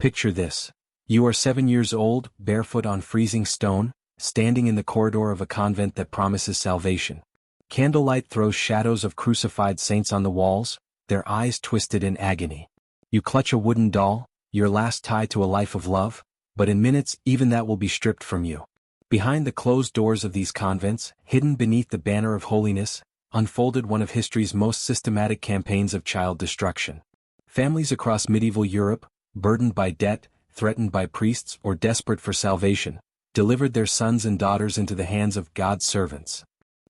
Picture this. You are 7 years old, barefoot on freezing stone, standing in the corridor of a convent that promises salvation. Candlelight throws shadows of crucified saints on the walls, their eyes twisted in agony. You clutch a wooden doll, your last tie to a life of love, but in minutes even that will be stripped from you. Behind the closed doors of these convents, hidden beneath the banner of holiness, unfolded one of history's most systematic campaigns of child destruction. Families across medieval Europe, burdened by debt, threatened by priests, or desperate for salvation, delivered their sons and daughters into the hands of God's servants.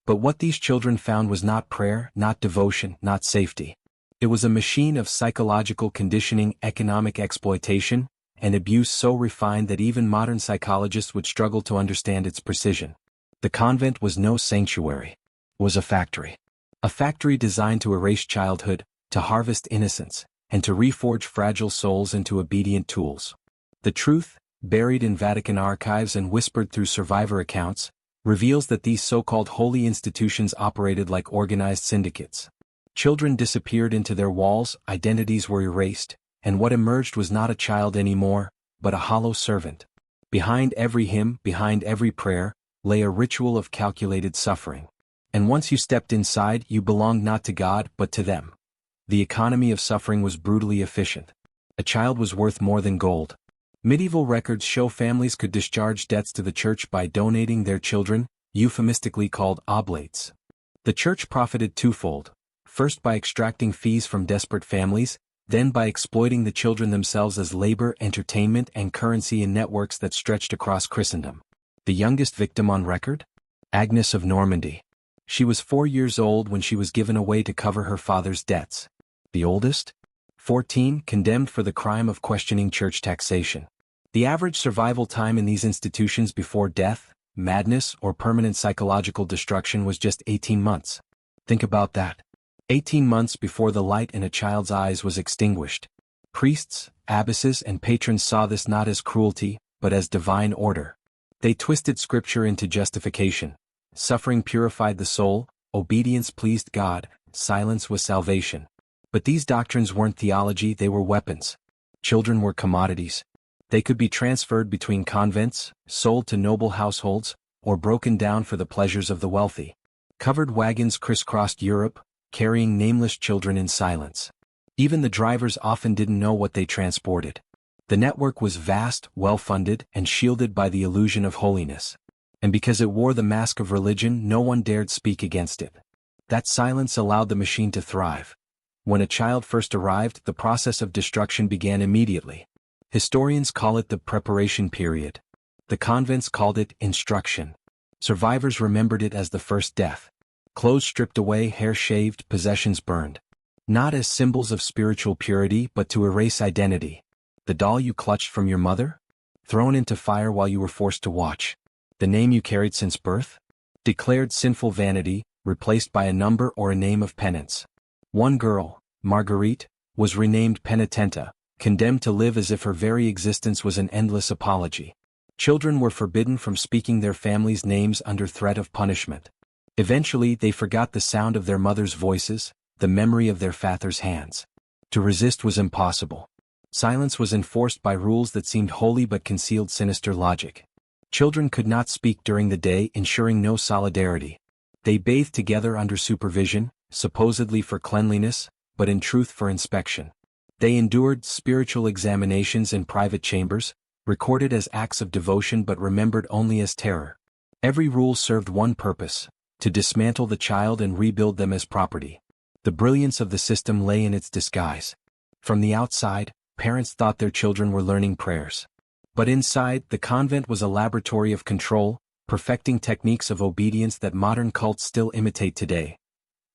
But what these children found was not prayer, not devotion, not safety. It was a machine of psychological conditioning, economic exploitation, and abuse so refined that even modern psychologists would struggle to understand its precision. The convent was no sanctuary. It was a factory. A factory designed to erase childhood, to harvest innocence, and to reforge fragile souls into obedient tools. The truth, buried in Vatican archives and whispered through survivor accounts, reveals that these so-called holy institutions operated like organized syndicates. Children disappeared into their walls, identities were erased, and what emerged was not a child anymore, but a hollow servant. Behind every hymn, behind every prayer, lay a ritual of calculated suffering. And once you stepped inside, you belonged not to God, but to them. The economy of suffering was brutally efficient. A child was worth more than gold. Medieval records show families could discharge debts to the church by donating their children, euphemistically called oblates. The church profited twofold, first by extracting fees from desperate families, then by exploiting the children themselves as labor, entertainment, and currency in networks that stretched across Christendom. The youngest victim on record? Agnes of Normandy. She was 4 years old when she was given away to cover her father's debts. The oldest? 14, condemned for the crime of questioning church taxation. The average survival time in these institutions before death, madness, or permanent psychological destruction was just 18 months. Think about that. 18 months before the light in a child's eyes was extinguished. Priests, abbesses, and patrons saw this not as cruelty, but as divine order. They twisted scripture into justification. Suffering purified the soul, obedience pleased God, silence was salvation. But these doctrines weren't theology, they were weapons. Children were commodities. They could be transferred between convents, sold to noble households, or broken down for the pleasures of the wealthy. Covered wagons crisscrossed Europe, carrying nameless children in silence. Even the drivers often didn't know what they transported. The network was vast, well-funded, and shielded by the illusion of holiness. And because it wore the mask of religion, no one dared speak against it. That silence allowed the machine to thrive. When a child first arrived, the process of destruction began immediately. Historians call it the preparation period. The convents called it instruction. Survivors remembered it as the first death. Clothes stripped away, hair shaved, possessions burned. Not as symbols of spiritual purity, but to erase identity. The doll you clutched from your mother? Thrown into fire while you were forced to watch. The name you carried since birth? Declared sinful vanity, replaced by a number or a name of penance. One girl, Marguerite, was renamed Penitenta, condemned to live as if her very existence was an endless apology. Children were forbidden from speaking their families' names under threat of punishment. Eventually they forgot the sound of their mother's voices, the memory of their father's hands. To resist was impossible. Silence was enforced by rules that seemed holy but concealed sinister logic. Children could not speak during the day, ensuring no solidarity. They bathed together under supervision, supposedly for cleanliness, but in truth for inspection. They endured spiritual examinations in private chambers, recorded as acts of devotion but remembered only as terror. Every rule served one purpose: to dismantle the child and rebuild them as property. The brilliance of the system lay in its disguise. From the outside, parents thought their children were learning prayers. But inside, the convent was a laboratory of control, perfecting techniques of obedience that modern cults still imitate today.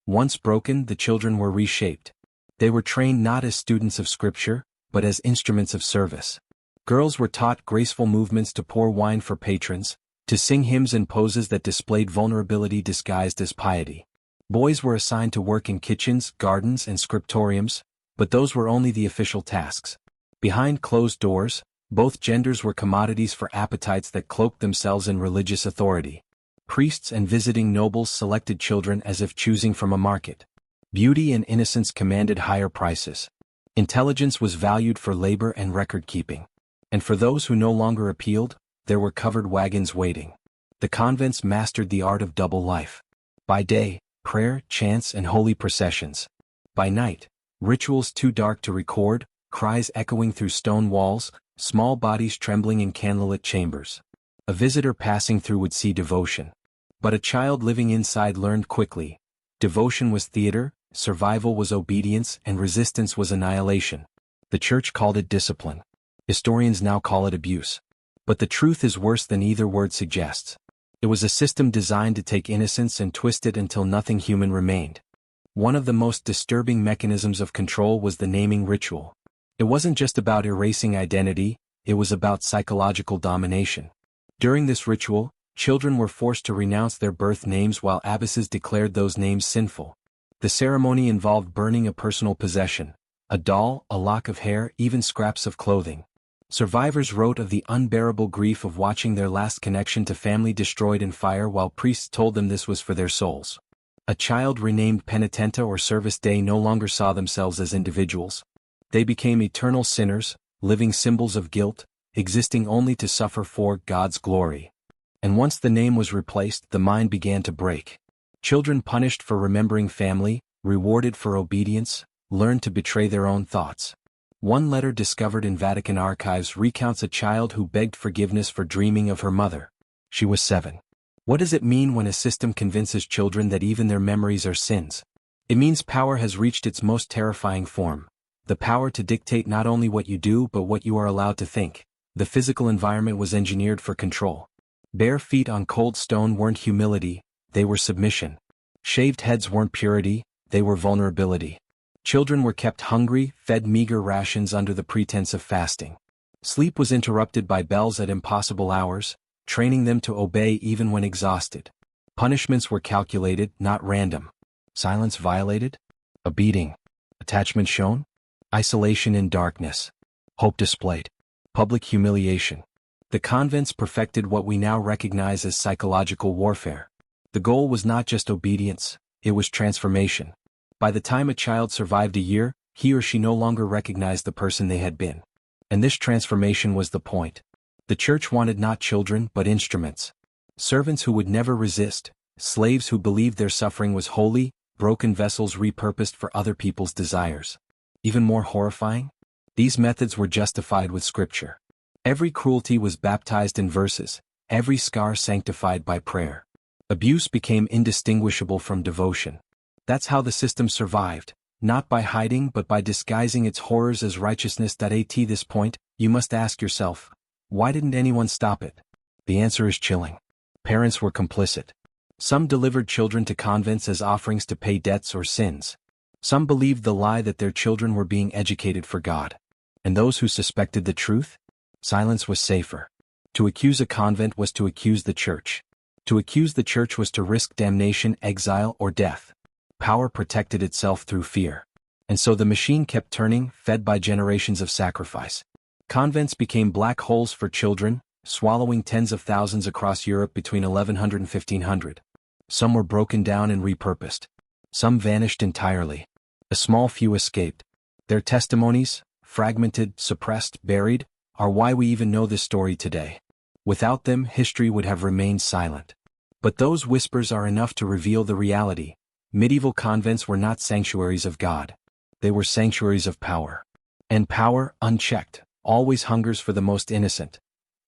Once broken, the children were reshaped. They were trained not as students of scripture, but as instruments of service. Girls were taught graceful movements to pour wine for patrons, to sing hymns in poses that displayed vulnerability disguised as piety. Boys were assigned to work in kitchens, gardens, and scriptoriums, but those were only the official tasks. Behind closed doors, both genders were commodities for appetites that cloaked themselves in religious authority. Priests and visiting nobles selected children as if choosing from a market. Beauty and innocence commanded higher prices. Intelligence was valued for labor and record-keeping. And for those who no longer appealed, there were covered wagons waiting. The convents mastered the art of double life. By day, prayer, chants, and holy processions. By night, rituals too dark to record, cries echoing through stone walls, small bodies trembling in candlelit chambers. A visitor passing through would see devotion. But a child living inside learned quickly. Devotion was theater, survival was obedience, and resistance was annihilation. The church called it discipline. Historians now call it abuse. But the truth is worse than either word suggests. It was a system designed to take innocence and twist it until nothing human remained. One of the most disturbing mechanisms of control was the naming ritual. It wasn't just about erasing identity, it was about psychological domination. During this ritual, children were forced to renounce their birth names while abbesses declared those names sinful. The ceremony involved burning a personal possession, a doll, a lock of hair, even scraps of clothing. Survivors wrote of the unbearable grief of watching their last connection to family destroyed in fire while priests told them this was for their souls. A child renamed Penitenta or Service Day no longer saw themselves as individuals. They became eternal sinners, living symbols of guilt, existing only to suffer for God's glory. And once the name was replaced, the mind began to break. Children punished for remembering family, rewarded for obedience, learned to betray their own thoughts. One letter discovered in Vatican archives recounts a child who begged forgiveness for dreaming of her mother. She was 7. What does it mean when a system convinces children that even their memories are sins? It means power has reached its most terrifying form. The power to dictate not only what you do but what you are allowed to think. The physical environment was engineered for control. Bare feet on cold stone weren't humility, they were submission. Shaved heads weren't purity, they were vulnerability. Children were kept hungry, fed meager rations under the pretense of fasting. Sleep was interrupted by bells at impossible hours, training them to obey even when exhausted. Punishments were calculated, not random. Silence violated? A beating. Attachment shown? Isolation in darkness. Hope displayed. Public humiliation. The convents perfected what we now recognize as psychological warfare. The goal was not just obedience, it was transformation. By the time a child survived a year, he or she no longer recognized the person they had been. And this transformation was the point. The church wanted not children but instruments. Servants who would never resist, slaves who believed their suffering was holy, broken vessels repurposed for other people's desires. Even more horrifying? These methods were justified with scripture. Every cruelty was baptized in verses, every scar sanctified by prayer. Abuse became indistinguishable from devotion. That's how the system survived, not by hiding but by disguising its horrors as righteousness. At this point, you must ask yourself, why didn't anyone stop it? The answer is chilling. Parents were complicit. Some delivered children to convents as offerings to pay debts or sins. Some believed the lie that their children were being educated for God. And those who suspected the truth? Silence was safer. To accuse a convent was to accuse the church. To accuse the church was to risk damnation, exile, or death. Power protected itself through fear. And so the machine kept turning, fed by generations of sacrifice. Convents became black holes for children, swallowing tens of thousands across Europe between 1100 and 1500. Some were broken down and repurposed. Some vanished entirely. A small few escaped. Their testimonies, fragmented, suppressed, buried, are why we even know this story today. Without them, history would have remained silent. But those whispers are enough to reveal the reality. Medieval convents were not sanctuaries of God. They were sanctuaries of power. And power, unchecked, always hungers for the most innocent.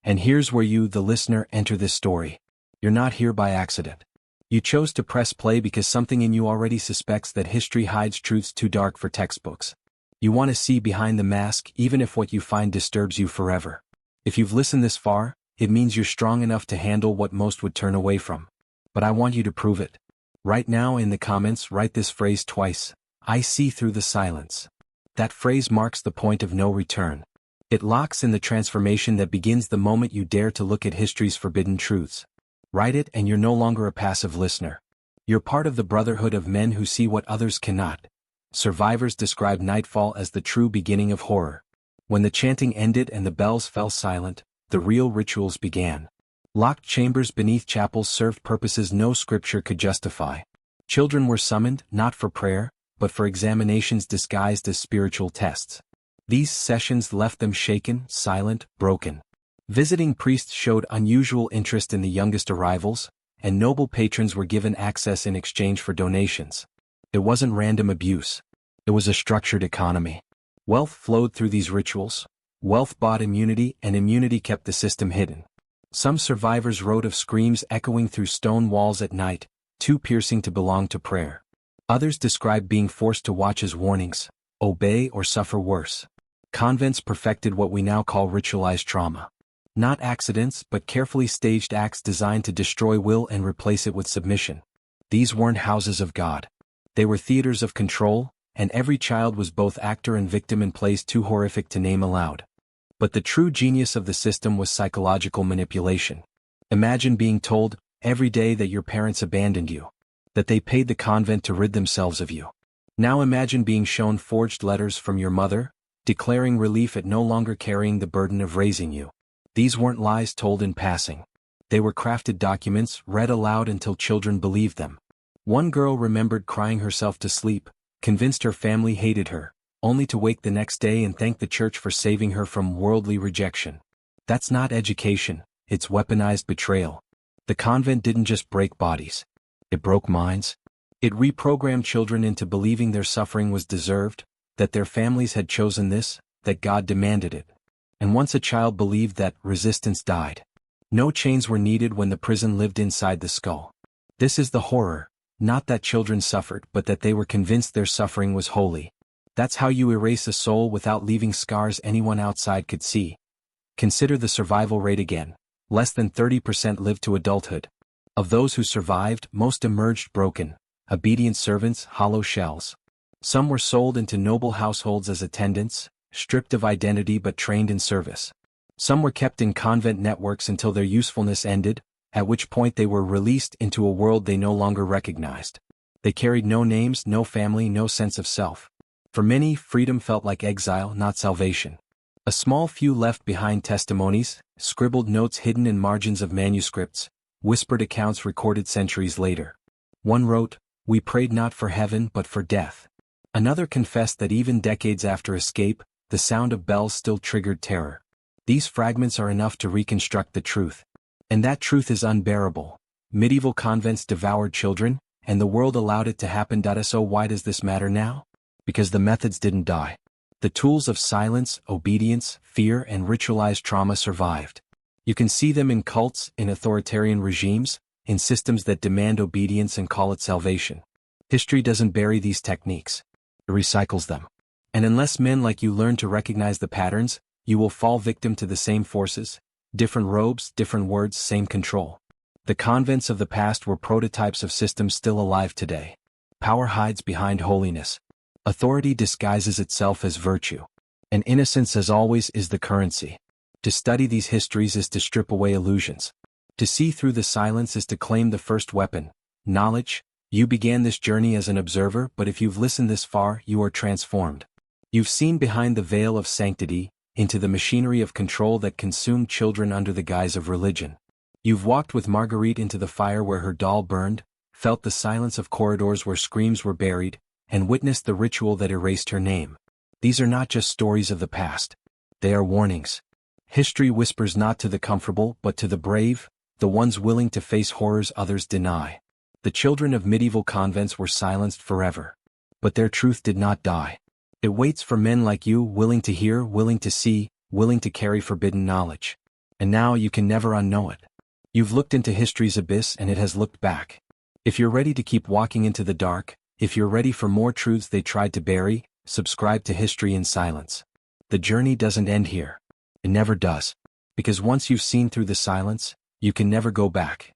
And here's where you, the listener, enter this story. You're not here by accident. You chose to press play because something in you already suspects that history hides truths too dark for textbooks. You want to see behind the mask even if what you find disturbs you forever. If you've listened this far, it means you're strong enough to handle what most would turn away from. But I want you to prove it. Right now in the comments, write this phrase twice. I see through the silence. That phrase marks the point of no return. It locks in the transformation that begins the moment you dare to look at history's forbidden truths. Write it and you're no longer a passive listener. You're part of the brotherhood of men who see what others cannot. Survivors describe nightfall as the true beginning of horror. When the chanting ended and the bells fell silent, the real rituals began. Locked chambers beneath chapels served purposes no scripture could justify. Children were summoned, not for prayer, but for examinations disguised as spiritual tests. These sessions left them shaken, silent, broken. Visiting priests showed unusual interest in the youngest arrivals, and noble patrons were given access in exchange for donations. It wasn't random abuse. It was a structured economy. Wealth flowed through these rituals. Wealth bought immunity, and immunity kept the system hidden. Some survivors wrote of screams echoing through stone walls at night, too piercing to belong to prayer. Others described being forced to watch as warnings, obey or suffer worse. Convents perfected what we now call ritualized trauma. Not accidents, but carefully staged acts designed to destroy will and replace it with submission. These weren't houses of God. They were theaters of control, and every child was both actor and victim in plays too horrific to name aloud. But the true genius of the system was psychological manipulation. Imagine being told, every day, that your parents abandoned you, that they paid the convent to rid themselves of you. Now imagine being shown forged letters from your mother, declaring relief at no longer carrying the burden of raising you. These weren't lies told in passing. They were crafted documents, read aloud until children believed them. One girl remembered crying herself to sleep, convinced her family hated her, only to wake the next day and thank the church for saving her from worldly rejection. That's not education, it's weaponized betrayal. The convent didn't just break bodies. It broke minds. It reprogrammed children into believing their suffering was deserved, that their families had chosen this, that God demanded it. And once a child believed that, resistance died. No chains were needed when the prison lived inside the skull. This is the horror, not that children suffered, but that they were convinced their suffering was holy. That's how you erase a soul without leaving scars anyone outside could see. Consider the survival rate again. Less than 30% lived to adulthood. Of those who survived, most emerged broken, obedient servants, hollow shells. Some were sold into noble households as attendants, stripped of identity but trained in service. Some were kept in convent networks until their usefulness ended, at which point they were released into a world they no longer recognized. They carried no names, no family, no sense of self. For many, freedom felt like exile, not salvation. A small few left behind testimonies, scribbled notes hidden in margins of manuscripts, whispered accounts recorded centuries later. One wrote, "We prayed not for heaven but for death." Another confessed that even decades after escape, the sound of bells still triggered terror. These fragments are enough to reconstruct the truth. And that truth is unbearable. Medieval convents devoured children, and the world allowed it to happen. So why does this matter now? Because the methods didn't die. The tools of silence, obedience, fear, and ritualized trauma survived. You can see them in cults, in authoritarian regimes, in systems that demand obedience and call it salvation. History doesn't bury these techniques. It recycles them. And unless men like you learn to recognize the patterns, you will fall victim to the same forces. Different robes, different words, same control. The convents of the past were prototypes of systems still alive today. Power hides behind holiness. Authority disguises itself as virtue. And innocence, as always, is the currency. To study these histories is to strip away illusions. To see through the silence is to claim the first weapon, knowledge. You began this journey as an observer, but if you've listened this far, you are transformed. You've seen behind the veil of sanctity, into the machinery of control that consumed children under the guise of religion. You've walked with Marguerite into the fire where her doll burned, felt the silence of corridors where screams were buried, and witnessed the ritual that erased her name. These are not just stories of the past. They are warnings. History whispers not to the comfortable but to the brave, the ones willing to face horrors others deny. The children of medieval convents were silenced forever. But their truth did not die. It waits for men like you, willing to hear, willing to see, willing to carry forbidden knowledge. And now you can never unknow it. You've looked into history's abyss and it has looked back. If you're ready to keep walking into the dark, if you're ready for more truths they tried to bury, subscribe to History in Silence. The journey doesn't end here. It never does. Because once you've seen through the silence, you can never go back.